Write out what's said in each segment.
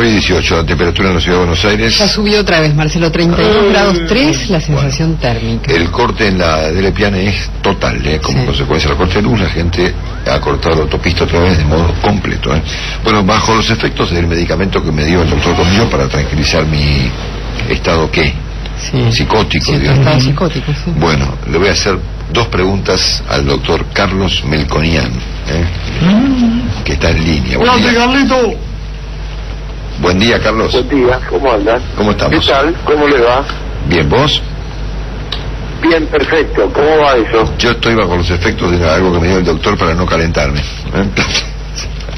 9:18, la temperatura en la Ciudad de Buenos Aires. Ya subió otra vez, Marcelo, 32 grados 3, la sensación térmica. El corte en la de Lepiane es total, como consecuencia del corte de luz, la gente ha cortado la autopista otra vez de modo completo. Bueno, bajo los efectos del medicamento que me dio el doctor Comillo para tranquilizar mi estado, psicótico, digamos. Estado psicótico, sí. Bueno, le voy a hacer 2 preguntas al doctor Carlos Melconian, que está en línea. Hola, Carlito. Buen día, Carlos. Buen día, ¿cómo andan? ¿Cómo estamos? ¿Qué tal? ¿Cómo le va? Bien, ¿vos? Bien, perfecto. ¿Cómo va eso? Yo estoy bajo los efectos de algo que me dio el doctor para no calentarme.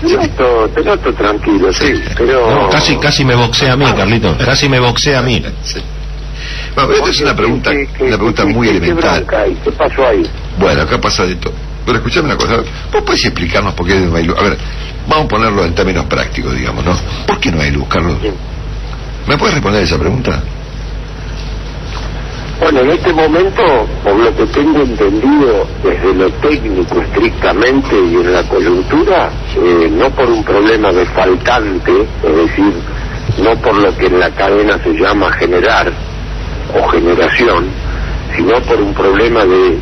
Te noto tranquilo, sí, pero... No, casi me boxea a mí, Carlito. Casi me boxea a mí. Sí. Bueno, esta es una pregunta muy elemental. ¿Qué pasó ahí? Bueno, acá pasa de todo. Pero escuchame una cosa, ¿vos podés explicarnos por qué no hay luz? A ver, vamos a ponerlo en términos prácticos, digamos, ¿no? ¿Por qué no hay luz, Carlos? ¿Me puedes responder esa pregunta? Bueno, en este momento, por lo que tengo entendido desde lo técnico estrictamente y en la coyuntura, no por un problema de faltante, es decir, no por lo que en la cadena se llama generar o generación, sino por un problema de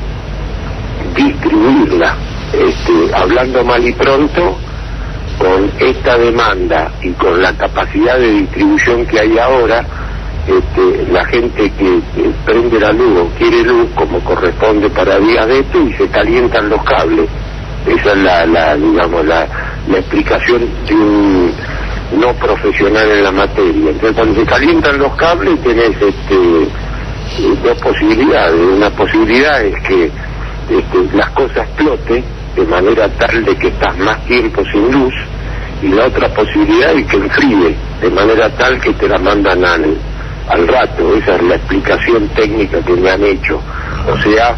distribuirla. Hablando mal y pronto, con esta demanda y con la capacidad de distribución que hay ahora, la gente que prende la luz o quiere luz como corresponde para días de esto y se calientan los cables. Esa es la explicación de un no profesional en la materia. Entonces, cuando se calientan los cables tenés 2 posibilidades. Una posibilidad es que las cosas exploten de manera tal de que estás más tiempo sin luz, y la otra posibilidad es que enfríe de manera tal que te la mandan al rato. Esa es la explicación técnica que me han hecho. O sea,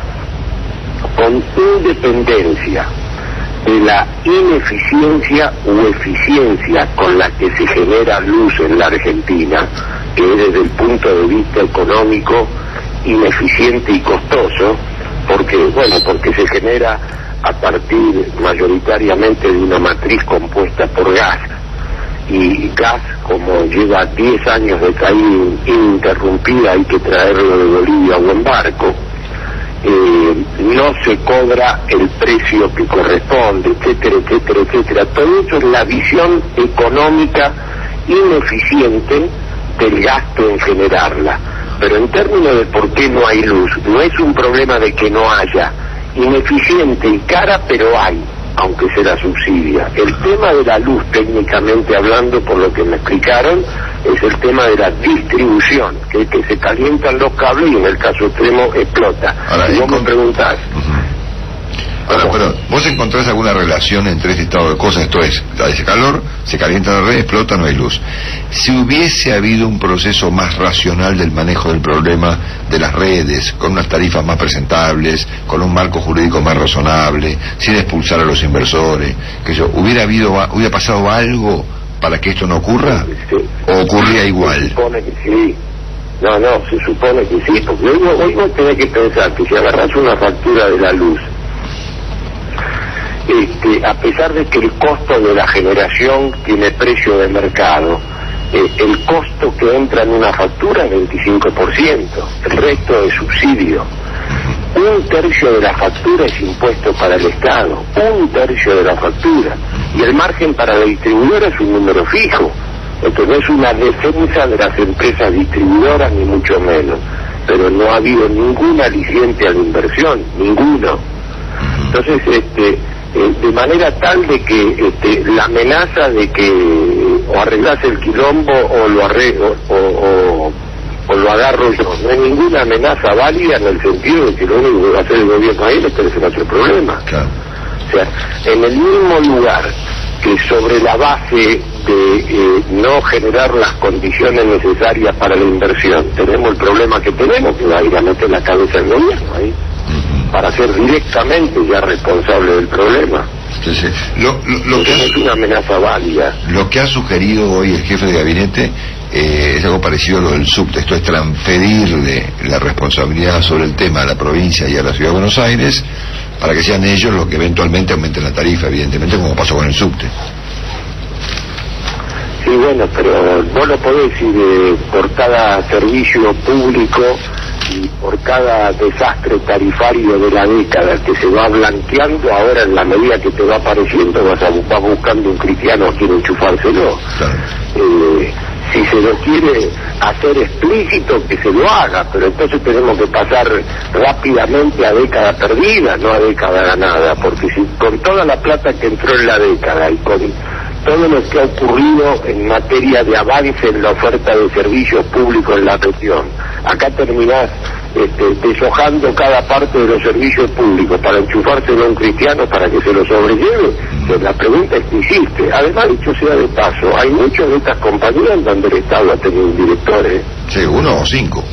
con independencia de la ineficiencia u eficiencia con la que se genera luz en la Argentina, que es desde el punto de vista económico ineficiente y costoso, porque se genera a partir mayoritariamente de una matriz compuesta por gas, y gas, como lleva 10 años de caída ininterrumpida, hay que traerlo de Bolivia o en barco, no se cobra el precio que corresponde, etcétera, etcétera, etcétera. Todo eso es la visión económica ineficiente del gasto en generarla. Pero en términos de por qué no hay luz, no es un problema de que no haya, ineficiente y cara, pero hay, aunque se la subsidia. El tema de la luz, técnicamente hablando, por lo que me explicaron, es el tema de la distribución, que se calientan los cables y en el caso extremo explota. Ahora, y vos me preguntás... Ahora, pero ¿vos encontrás alguna relación entre este estado de cosas? Esto es, hace calor, se calienta la red, explota, no hay luz. Si hubiese habido un proceso más racional del manejo del problema de las redes, con unas tarifas más presentables, con un marco jurídico más razonable, sin expulsar a los inversores, ¿hubiera pasado algo para que esto no ocurra? Sí. ¿O ocurría igual? Se supone que sí. No, se supone que sí, porque hoy vos tenés que pensar que si agarrás una factura de la luz, a pesar de que el costo de la generación tiene precio de mercado, el costo que entra en una factura es 25%, el resto es subsidio. 1/3 de la factura es impuesto para el Estado, 1/3 de la factura, y el margen para la distribuidora es un número fijo. Esto no es una defensa de las empresas distribuidoras, ni mucho menos, pero no ha habido ningún aliciente a la inversión, ninguno. Entonces, de manera tal de que la amenaza de que o arreglás el quilombo o lo agarro yo, no hay ninguna amenaza válida en el sentido de que lo único que va a hacer el gobierno ahí es solucionar el problema. Claro. O sea, en el mismo lugar que sobre la base de no generar las condiciones necesarias para la inversión tenemos el problema que tenemos, que va a ir a meter la cabeza el gobierno ahí para ser directamente ya responsable del problema. Sí. Lo que es una amenaza válida. Lo que ha sugerido hoy el jefe de gabinete es algo parecido a lo del subte. Esto es transferirle la responsabilidad sobre el tema a la provincia y a la Ciudad de Buenos Aires para que sean ellos los que eventualmente aumenten la tarifa, evidentemente, como pasó con el subte. Sí, bueno, pero vos no podés ir por cada servicio público y por cada desastre tarifario de la década que se va blanqueando. Ahora, en la medida que te va apareciendo, vas buscando un cristiano a quien enchufárselo. Claro. Si se lo quiere hacer explícito, que se lo haga, pero entonces tenemos que pasar rápidamente a década perdida, no a década ganada, porque si con toda la plata que entró en la década y con todo lo que ha ocurrido en materia de avance en la oferta de servicios públicos en la región, acá terminás deshojando cada parte de los servicios públicos para enchufárselo a un cristiano para que se lo sobrelleve. Pues la pregunta es que hiciste. Además, dicho sea de paso, hay muchas de estas compañías donde el Estado ha tenido directores. Sí, 1 o 5.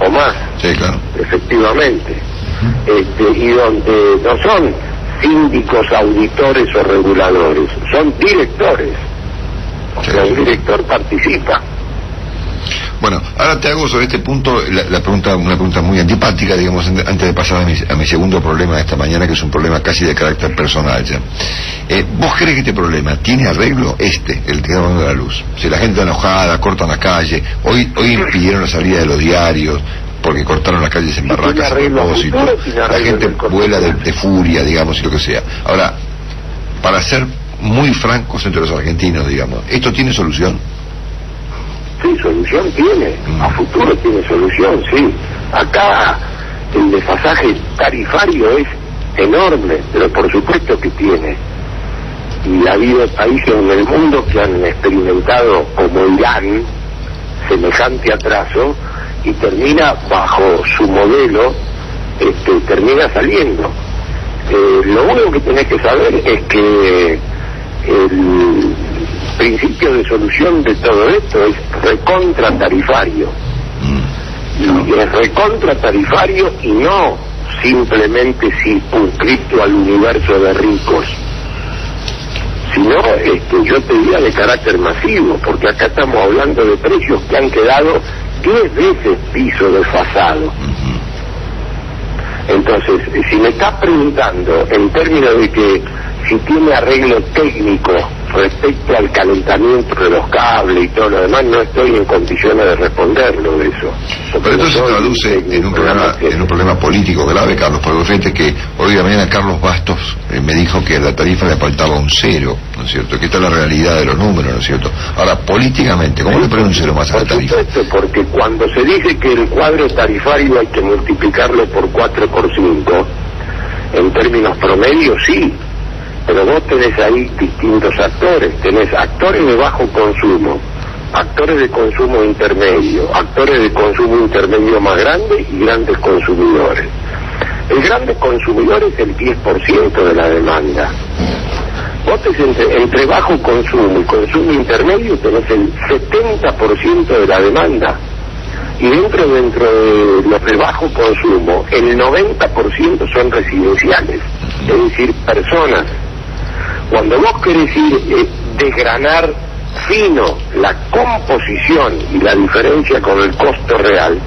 O más. Sí, claro. Efectivamente. Y donde no son síndicos, auditores o reguladores, son directores. Sí, Un director participa. Bueno, ahora te hago sobre este punto una pregunta muy antipática, digamos, antes de pasar a mi segundo problema de esta mañana, que es un problema casi de carácter personal ya. ¿Vos crees que este problema tiene arreglo, el que de la luz? Si la gente está enojada, cortan la calle, hoy impidieron la salida de los diarios, porque cortaron las calles en barracas a propósito, la gente vuela de furia, digamos, y lo que sea. Ahora, para ser muy francos entre los argentinos, digamos, ¿esto tiene solución? Sí, solución tiene, a futuro tiene solución, sí. Acá el desfasaje tarifario es enorme, pero por supuesto que tiene. Y ha habido países en el mundo que han experimentado, como Irán, semejante atraso, y termina bajo su modelo, termina saliendo. Lo único que tenés que saber es que el principio de solución de todo esto es recontratarifario. Y es recontratarifario y no simplemente circunscrito al universo de ricos, sino yo te diría de carácter masivo, porque acá estamos hablando de precios que han quedado 10 veces piso desfasado. Entonces, si me estás preguntando en términos de que si tiene arreglo técnico respecto al calentamiento de los cables y todo lo demás, no estoy en condiciones de responderlo de eso. Pero esto se traduce en un problema político grave, Carlos, porque fíjate que hoy de mañana Carlos Bastos me dijo que a la tarifa le faltaba un 0, ¿no es cierto? Que esta es la realidad de los números, ¿no es cierto? Ahora, políticamente, ¿cómo le ponen un 0 más a la tarifa? Por supuesto, porque cuando se dice que el cuadro tarifario hay que multiplicarlo por 4 por 5, en términos promedios sí, pero vos tenés ahí distintos actores, tenés actores de bajo consumo, actores de consumo intermedio, actores de consumo intermedio más grande y grandes consumidores. El grande consumidor es el 10% de la demanda. Vos tenés entre bajo consumo y consumo intermedio tenés el 70% de la demanda. Y dentro de los de bajo consumo, el 90% son residenciales, es decir, personas. Cuando vos querés ir desgranar fino la composición y la diferencia con el costo real,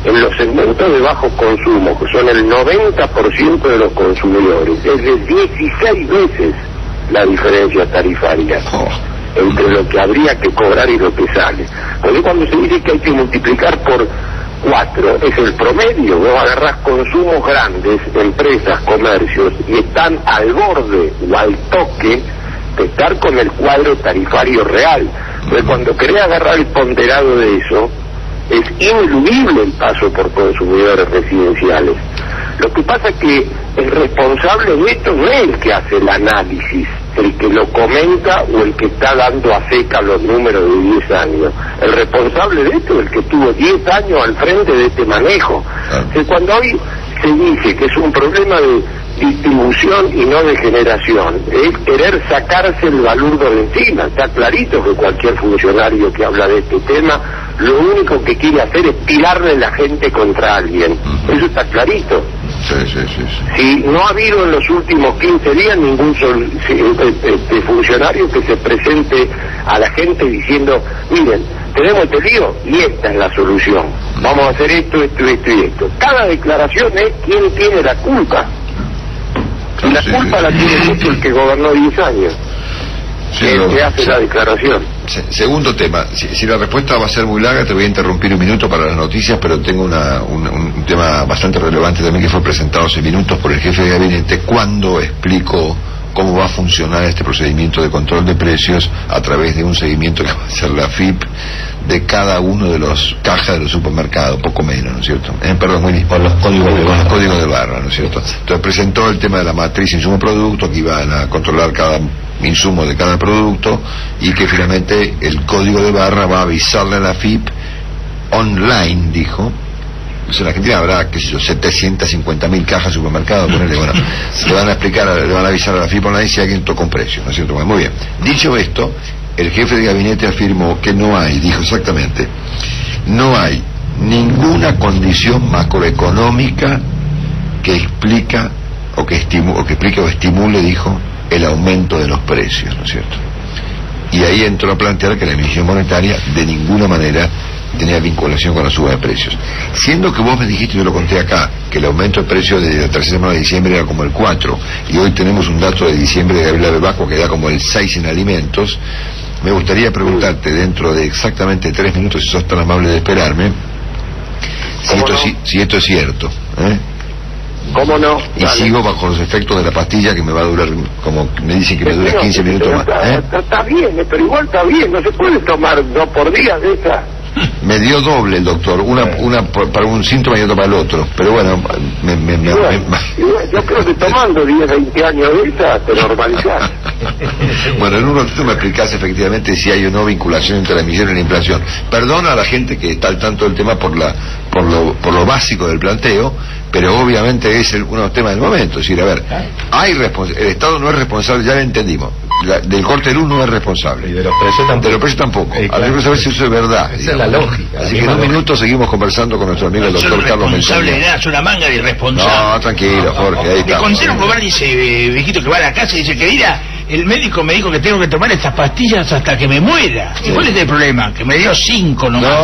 en los segmentos de bajo consumo, que son el 90% de los consumidores, es de 16 veces la diferencia tarifaria entre lo que habría que cobrar y lo que sale. Porque cuando se dice que hay que multiplicar por 4, es el promedio. Vos agarrás consumos grandes, empresas, comercios, y están al borde o al toque de estar con el cuadro tarifario real. Entonces, cuando querés agarrar el ponderado de eso, es ineludible el paso por consumidores residenciales. Lo que pasa es que el responsable de esto no es el que hace el análisis, el que lo comenta o el que está dando a seca los números de 10 años. El responsable de esto es el que tuvo 10 años al frente de este manejo. Que cuando hoy se dice que es un problema de distribución y no de generación, es querer sacarse el balurdo de encima. Está clarito que cualquier funcionario que habla de este tema lo único que quiere hacer es tirarle la gente contra alguien. Eso está clarito. Sí. Si no ha habido en los últimos 15 días ningún funcionario que se presente a la gente diciendo, miren, tenemos este lío y esta es la solución, vamos a hacer esto, esto y esto y esto. Cada declaración es quién tiene la culpa. Y la culpa la tiene mucho el que gobernó 10 años. Sí, que hace la declaración. Segundo tema, si la respuesta va a ser muy larga, te voy a interrumpir un minuto para las noticias, pero tengo un tema bastante relevante también que fue presentado hace minutos por el jefe de gabinete cuando explicó cómo va a funcionar este procedimiento de control de precios a través de un seguimiento que va a hacer la AFIP de cada uno de los cajas de los supermercados, poco menos, ¿no es cierto? Perdón, Willy. Por los códigos de barra. Los códigos de barra, ¿no es cierto? Entonces presentó el tema de la matriz insumo-producto, que iban a controlar cada insumo de cada producto y que finalmente el código de barra va a avisarle a la AFIP online, dijo. En la Argentina habrá, qué sé yo, 750.000 cajas de supermercados, ponele, bueno, le van a explicar, le van a avisar a la AFIP online si alguien tocó un precio, ¿no es cierto? Bueno, muy bien. Dicho esto, el jefe de gabinete afirmó que no hay, dijo exactamente, no hay ninguna condición macroeconómica que explica o que explique o estimule, dijo, el aumento de los precios, ¿no es cierto? Y ahí entró a plantear que la emisión monetaria de ninguna manera tenía vinculación con la suba de precios. Siendo que vos me dijiste, yo lo conté acá, que el aumento de precios de la tercera semana de diciembre era como el 4, y hoy tenemos un dato de diciembre de Gabriela Bebaco que da como el 6 en alimentos, me gustaría preguntarte dentro de exactamente 3 minutos, si sos tan amable de esperarme, si esto es cierto, ¿eh? ¿Cómo no? Y dale. Sigo bajo los efectos de la pastilla que me va a durar, como me dicen que me dura 15 minutos más. Está bien, pero igual está bien, no se puede tomar 2 por día de esa. Me dio doble el doctor, una para un síntoma y otra para el otro, pero bueno, yo creo que tomando 10, 20 años de esa te normalizás. Bueno, en un ratito me explicás efectivamente si hay o no vinculación entre la emisión y la inflación. Perdona a la gente que está al tanto del tema por lo básico del planteo, pero obviamente es uno de los temas del momento. Es decir, a ver, el Estado no es responsable, ya lo entendimos. Del corte de luz no es responsable. Y de los precios tampoco. De los precios tampoco. Claro. Habría que saber si eso es verdad. Esa digamos. es la lógica. Así que en un minuto seguimos conversando con nuestro amigo el doctor Carlos responsable de Mendoza. nada, es una manga de irresponsable. No, tranquilo, Jorge, ahí Me está. considero un lugar, dice viejito que va a la casa y dice, querida, el médico me dijo que tengo que tomar estas pastillas hasta que me muera. ¿Y cuál es el problema? Que me dio 5 nomás. No.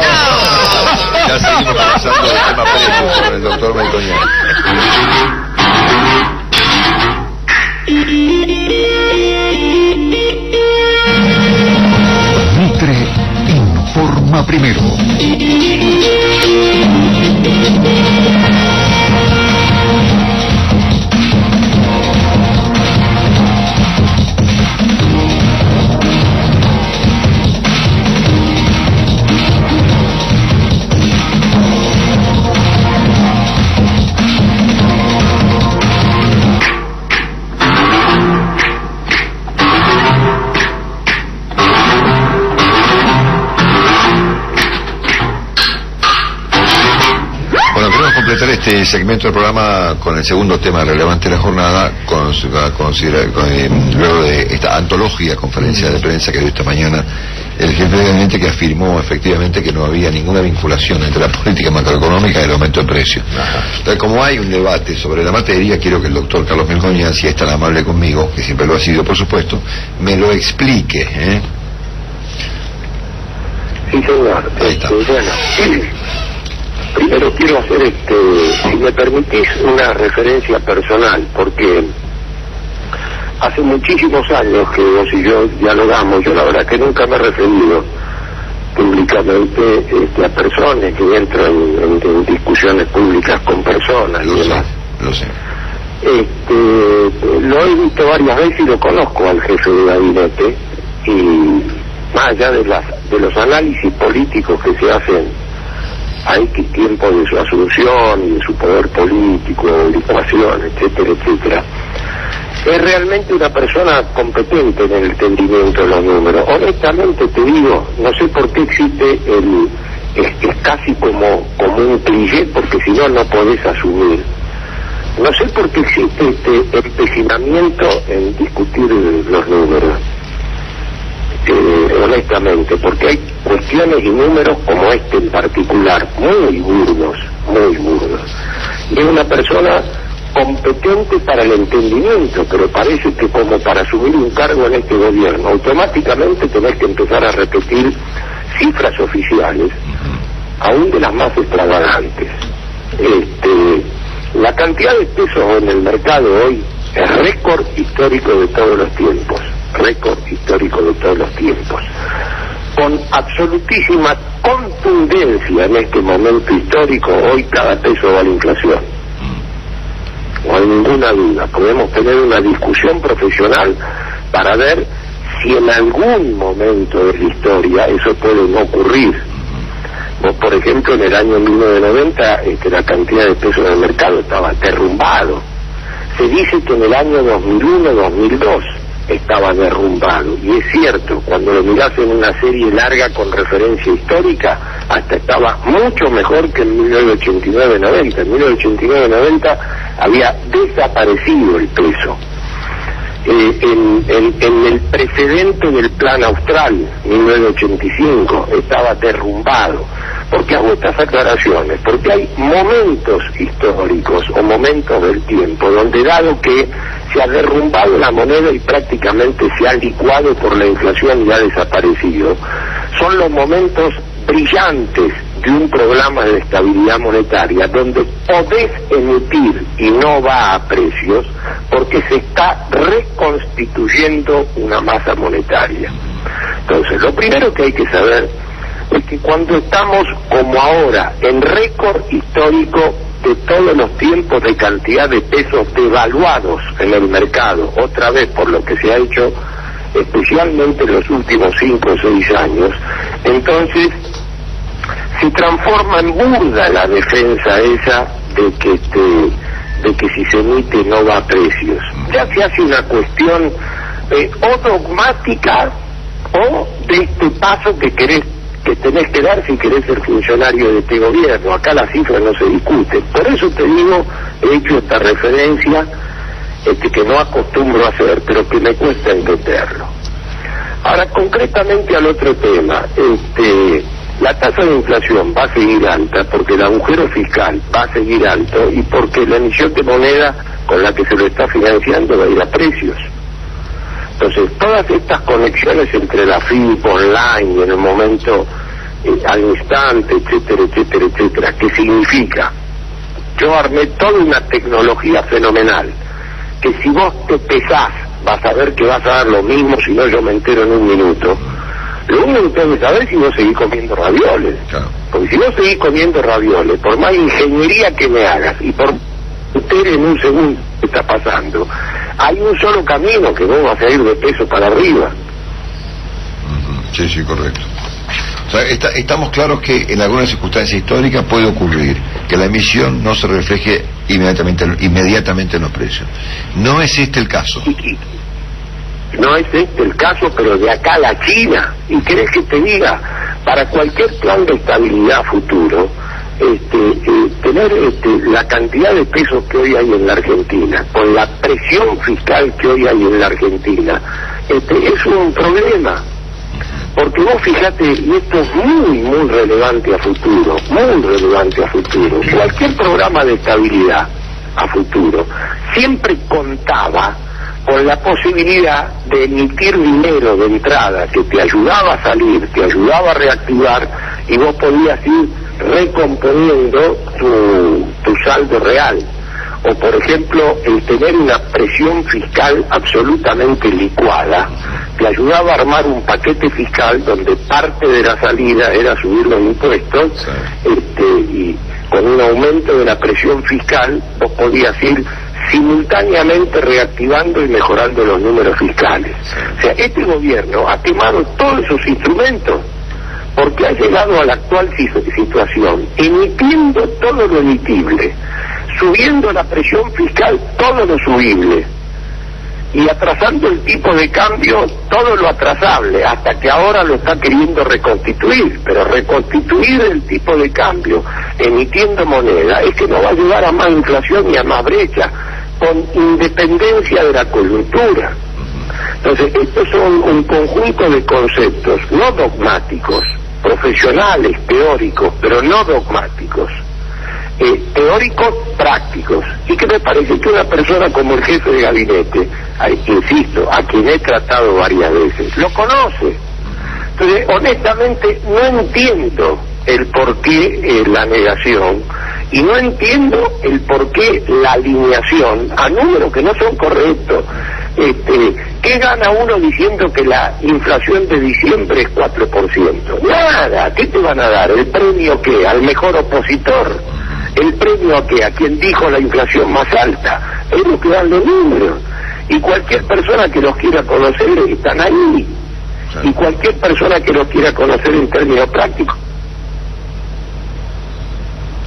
Ya seguimos conversando del tema precios con el doctor Melcoñán. Mitre informa primero. Completar este segmento del programa con el segundo tema relevante de la jornada, luego de esta antológica conferencia de prensa que dio esta mañana el jefe de gabinete, que afirmó efectivamente que no había ninguna vinculación entre la política macroeconómica y el aumento de precios. Entonces, como hay un debate sobre la materia, quiero que el doctor Carlos Melcoñán, si es tan amable conmigo, que siempre lo ha sido por supuesto, me lo explique, ¿eh? Sí, señor. Ahí está. Bueno, primero quiero hacer, si me permitís, una referencia personal, porque hace muchísimos años que vos y yo dialogamos. Yo la verdad que nunca me he referido públicamente a personas, que entro en discusiones públicas con personas y demás. Lo sé. Lo he visto varias veces y lo conozco al jefe de gabinete, y más allá de los análisis políticos que se hacen a X tiempo de su asunción y de su poder político, licuación, etcétera, etcétera, es realmente una persona competente en el entendimiento de los números. Honestamente te digo, no sé por qué existe es casi como un cliché, porque si no, no podés asumir. No sé por qué existe este empecinamiento en discutir los números. Honestamente, porque hay cuestiones y números como este en particular, muy burdos, y es una persona competente para el entendimiento, pero parece que como para asumir un cargo en este gobierno, automáticamente tenés que empezar a repetir cifras oficiales, aún de las más extravagantes. La cantidad de pesos en el mercado hoy es récord histórico de todos los tiempos, récord histórico de todos los tiempos. Con absolutísima contundencia en este momento histórico, hoy cada peso va a la inflación. No hay ninguna duda. Podemos tener una discusión profesional para ver si en algún momento de la historia eso puede no ocurrir. Vos, por ejemplo, en el año 1990 la cantidad de pesos en el mercado estaba derrumbado. Se dice que en el año 2001-2002 estaba derrumbado, y es cierto, cuando lo mirás en una serie larga con referencia histórica, hasta estaba mucho mejor que en 1989-90. En 1989-90 había desaparecido el peso. En el precedente del Plan Austral, 1985, estaba derrumbado. ¿Por qué hago estas aclaraciones? Porque hay momentos históricos o momentos del tiempo donde, dado que se ha derrumbado la moneda y prácticamente se ha licuado por la inflación y ha desaparecido, son los momentos brillantes de un programa de estabilidad monetaria donde podés emitir y no va a precios porque se está reconstituyendo una masa monetaria. Entonces, lo primero que hay que saber es que cuando estamos, como ahora, en récord histórico de todos los tiempos de cantidad de pesos devaluados en el mercado, otra vez por lo que se ha hecho especialmente en los últimos 5 o 6 años, entonces se transforma en burda la defensa esa de que si se emite no va a precios. Ya se hace una cuestión o dogmática o de este paso que tenés que dar si querés ser funcionario de este gobierno. Acá las cifras no se discuten. Por eso te digo, he hecho esta referencia que no acostumbro a hacer, pero que me cuesta entenderlo. Ahora, concretamente al otro tema, la tasa de inflación va a seguir alta porque el agujero fiscal va a seguir alto y porque la emisión de moneda con la que se lo está financiando va a ir a precios. Entonces, todas estas conexiones entre la FIP online, en el momento, al instante, etcétera, etcétera, etcétera, ¿qué significa? Yo armé toda una tecnología fenomenal, que si vos te pesás, vas a ver que vas a dar lo mismo, si no yo me entero en un minuto. Lo único que tengo que saber es si no seguís comiendo ravioles. Claro. Porque si no seguís comiendo ravioles, por más ingeniería que me hagas, y por meter en un segundo que está pasando, hay un solo camino, que vos vas a ir de peso para arriba. Sí, sí, correcto. O sea, estamos claros que en algunas circunstancias históricas puede ocurrir que la emisión no se refleje inmediatamente en los precios. No es este el caso. No es este el caso, pero de acá a la China. ¿Y querés que te diga? Para cualquier plan de estabilidad futuro, tener la cantidad de pesos que hoy hay en la Argentina, con la presión fiscal que hoy hay en la Argentina, es un problema. Porque vos fijate, y esto es muy, muy relevante a futuro, cualquier programa de estabilidad a futuro siempre contaba con la posibilidad de emitir dinero de entrada que te ayudaba a salir, te ayudaba a reactivar, y vos podías ir recomponiendo tu saldo real. O por ejemplo, el tener una presión fiscal absolutamente licuada te ayudaba a armar un paquete fiscal donde parte de la salida era subir los impuestos, y con un aumento de la presión fiscal vos podías ir simultáneamente reactivando y mejorando los números fiscales. O sea, este gobierno ha quemado todos esos instrumentos porque ha llegado a la actual situación emitiendo todo lo emitible, subiendo la presión fiscal todo lo subible y atrasando el tipo de cambio todo lo atrasable, hasta que ahora lo está queriendo reconstituir. Pero reconstituir el tipo de cambio emitiendo moneda es que no va a ayudar a más inflación ni a más brecha, con independencia de la coyuntura. Entonces, estos son un conjunto de conceptos no dogmáticos, profesionales, teóricos, pero no dogmáticos, teóricos prácticos, y que me parece que una persona como el jefe de gabinete, insisto, a quien he tratado varias veces, lo conoce. Entonces, honestamente, no entiendo el porqué la negación, y no entiendo el porqué la alineación a números que no son correctos, que ¿Qué gana uno diciendo que la inflación de diciembre es 4%? Nada. ¿Qué te van a dar? ¿El premio qué? ¿Al mejor opositor? ¿El premio a qué? ¿A quien dijo la inflación más alta? Es lo que dan los números. Y cualquier persona que los quiera conocer están ahí. Y cualquier persona que los quiera conocer en términos prácticos,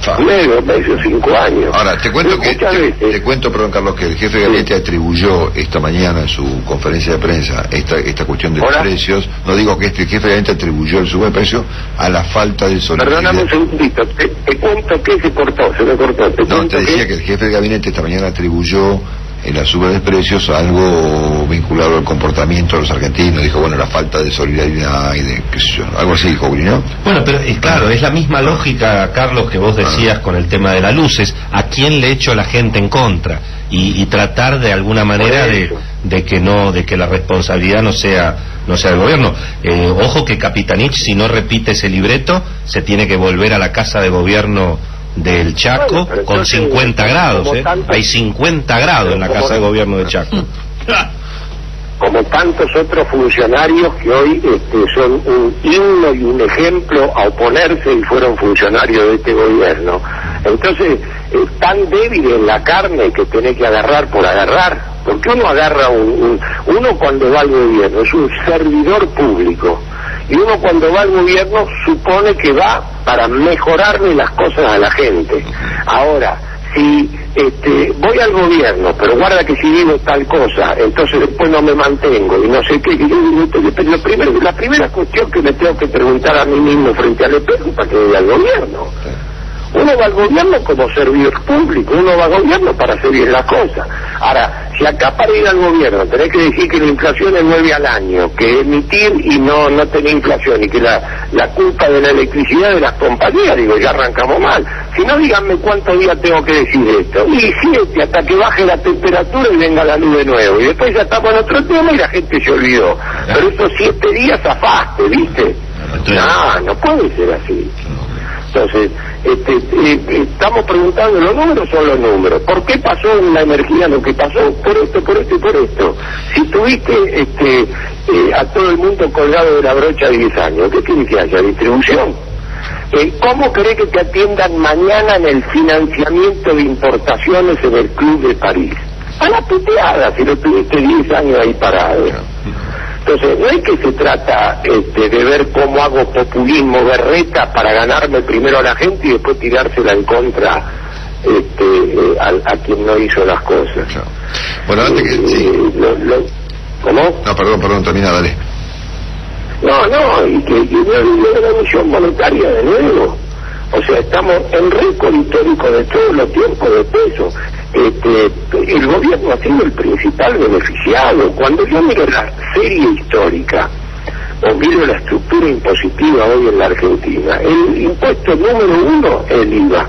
2 meses, 5 años. Ahora, te cuento, perdón, Carlos, que el jefe de gabinete atribuyó esta mañana en su conferencia de prensa esta cuestión de los precios. No digo que el jefe de gabinete atribuyó el subo de precio a la falta de solidaridad. Perdóname un segundito, te cuento que se me cortó. Te decía que el jefe de gabinete esta mañana atribuyó en la suba de precios algo vinculado al comportamiento de los argentinos. Dijo, bueno, la falta de solidaridad y de, qué sé yo, algo así, dijo, ¿no? Bueno, pero claro, es la misma lógica, Carlos, que vos decías con el tema de las luces. ¿A quién le echo la gente en contra? Y tratar de alguna manera de que la responsabilidad no sea del gobierno. Ojo que Capitanich, si no repite ese libreto, se tiene que volver a la casa de gobierno del Chaco, con 50 grados, hay 50 grados en la casa de gobierno de Chaco. Como tantos otros funcionarios que hoy son un himno y un ejemplo a oponerse y fueron funcionarios de este gobierno. Entonces, es tan débil en la carne que tenés que agarrar por agarrar, porque uno agarra uno cuando va al gobierno es un servidor público. Y uno cuando va al gobierno supone que va para mejorarle las cosas a la gente. Ahora, si voy al gobierno, pero guarda que si digo tal cosa, entonces después no me mantengo y no sé qué. La primera cuestión que me tengo que preguntar a mí mismo frente al espejo para que vaya al gobierno. Uno va al gobierno como servidor público, uno va al gobierno para hacer bien las cosas. Ahora, si acá para ir al gobierno tenés que decir que la inflación es 9 al año, que emitir y no tener inflación, y que la culpa de la electricidad de las compañías, digo, ya arrancamos mal. Si no, díganme cuántos días tengo que decir esto. Y 7, hasta que baje la temperatura y venga la luz de nuevo. Y después ya estamos en otro tema y la gente se olvidó. Pero esos 7 días zafaste, ¿viste? No puede ser así. Entonces, estamos preguntando, ¿los números son los números? ¿Por qué pasó en la energía lo que pasó? Por esto. Si tuviste a todo el mundo colgado de la brocha 10 años, ¿qué quiere que haya? ¿Distribución? ¿Cómo querés que te atiendan mañana en el financiamiento de importaciones en el Club de París? A la puteada, si lo tuviste 10 años ahí parado. Entonces, no es que se trata de ver cómo hago populismo berreta para ganarme primero a la gente y después tirársela en contra a quien no hizo las cosas. Bueno, antes que... Sí. ¿Cómo? No, perdón, termina, dale. Y que la emisión monetaria de nuevo. O sea, estamos en récord histórico de todos los tiempos de peso. El gobierno ha sido el principal beneficiado. Cuando yo miro la serie histórica o miro la estructura impositiva hoy en la Argentina, el impuesto número 1 es el IVA,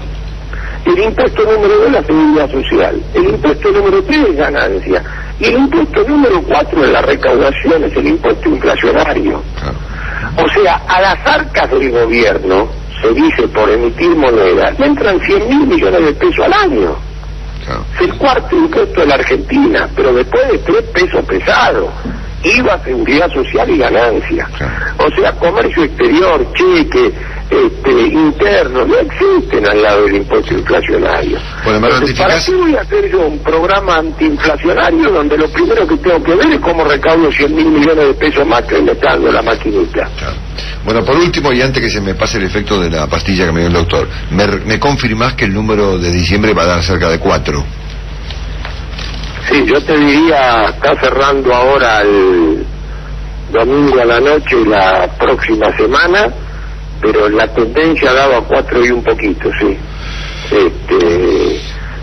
el impuesto número 2 es la seguridad social, el impuesto número 3 es ganancia, y el impuesto número 4 es la recaudación, es el impuesto inflacionario. O sea, a las arcas del gobierno, se dice por emitir moneda, le entran 100.000 millones de pesos al año. Es el cuarto impuesto de la Argentina, pero después de 3 pesos pesados: IVA, seguridad social y ganancia. O sea, comercio exterior, cheque, interno, no existen al lado del impuesto inflacionario. Bueno, entonces, ¿para qué voy a hacer yo un programa antiinflacionario donde lo primero que tengo que ver es cómo recaudo 100.000 millones de pesos más que me está dando la maquinita? Bueno, por último, y antes que se me pase el efecto de la pastilla que me dio el doctor, ¿me confirmás que el número de diciembre va a dar cerca de 4? Sí, yo te diría, está cerrando ahora el domingo a la noche y la próxima semana, pero la tendencia daba 4 y un poquito, sí.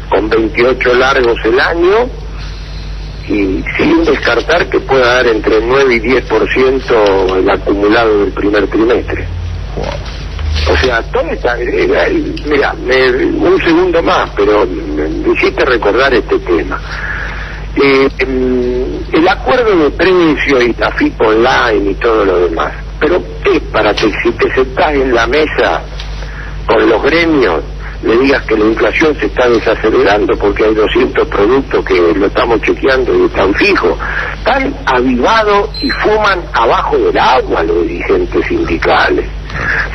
Con 28 largos el año, y sin descartar que pueda dar entre 9 y 10% el acumulado del primer trimestre. O sea, todo está... Mira, un segundo más, pero me hiciste recordar este tema. El acuerdo de precio y la FIP online y todo lo demás, pero es para que si te sentás en la mesa con los gremios le digas que la inflación se está desacelerando porque hay 200 productos que lo estamos chequeando y están fijos, están avivados y fuman abajo del agua los dirigentes sindicales.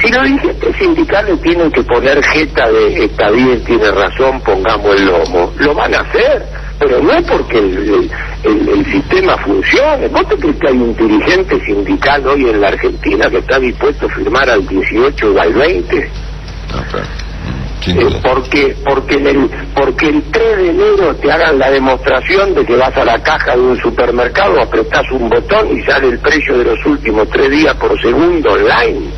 Si los dirigentes sindicales tienen que poner jeta de está bien, tiene razón, pongamos el lomo, lo van a hacer, pero no es porque el sistema funcione. ¿Vos te crees que hay un dirigente sindical hoy en la Argentina que está dispuesto a firmar al 18 o al 20? Porque el 3 de enero te hagan la demostración de que vas a la caja de un supermercado, apretás un botón y sale el precio de los últimos 3 días por segundo online.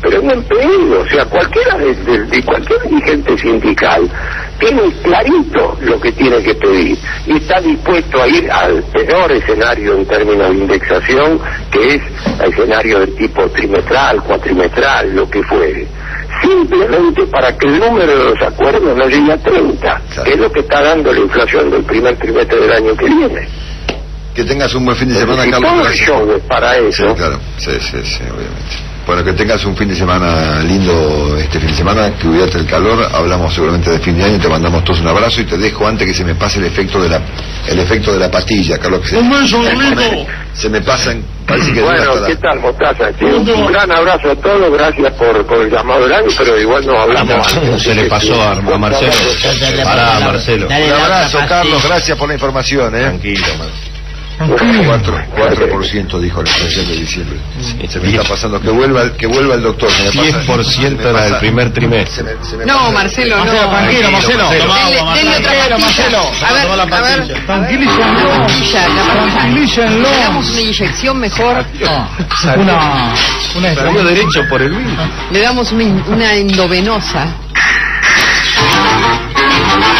Pero no en pedido, o sea, cualquiera de cualquier dirigente sindical tiene clarito lo que tiene que pedir y está dispuesto a ir al peor escenario en términos de indexación, que es el escenario de tipo trimestral, cuatrimestral, lo que fuere, simplemente para que el número de los acuerdos no llegue a 30, que es lo que está dando la inflación del primer trimestre del año que viene. Que tengas un buen fin de semana, si Carlos. todo el show es para eso. Sí, claro. Sí, obviamente. Bueno, que tengas un fin de semana lindo este fin de semana, que cuidate el calor, hablamos seguramente de fin de año, te mandamos todos un abrazo y te dejo antes que se me pase el efecto de la pastilla, Carlos. Se me pasan, parece que bueno, ¿qué tal, Mostaza? Un gran abrazo a todos, gracias por el llamado del año, pero igual nos hablamos antes. Se le pasó a Marcelo. Pará, Marcelo. Un abrazo, Carlos, gracias por la información, Tranquilo, Marcelo. 4% dijo la inflación de diciembre. Se me está pasando que vuelva el doctor. 10% era del primer trimestre. No, Marcelo, no. Tranquilo, Marcelo. Denle otra pastilla. A ver. Tranquilícenlo. Le damos una inyección mejor. Salió derecho por el virus. Le damos una endovenosa.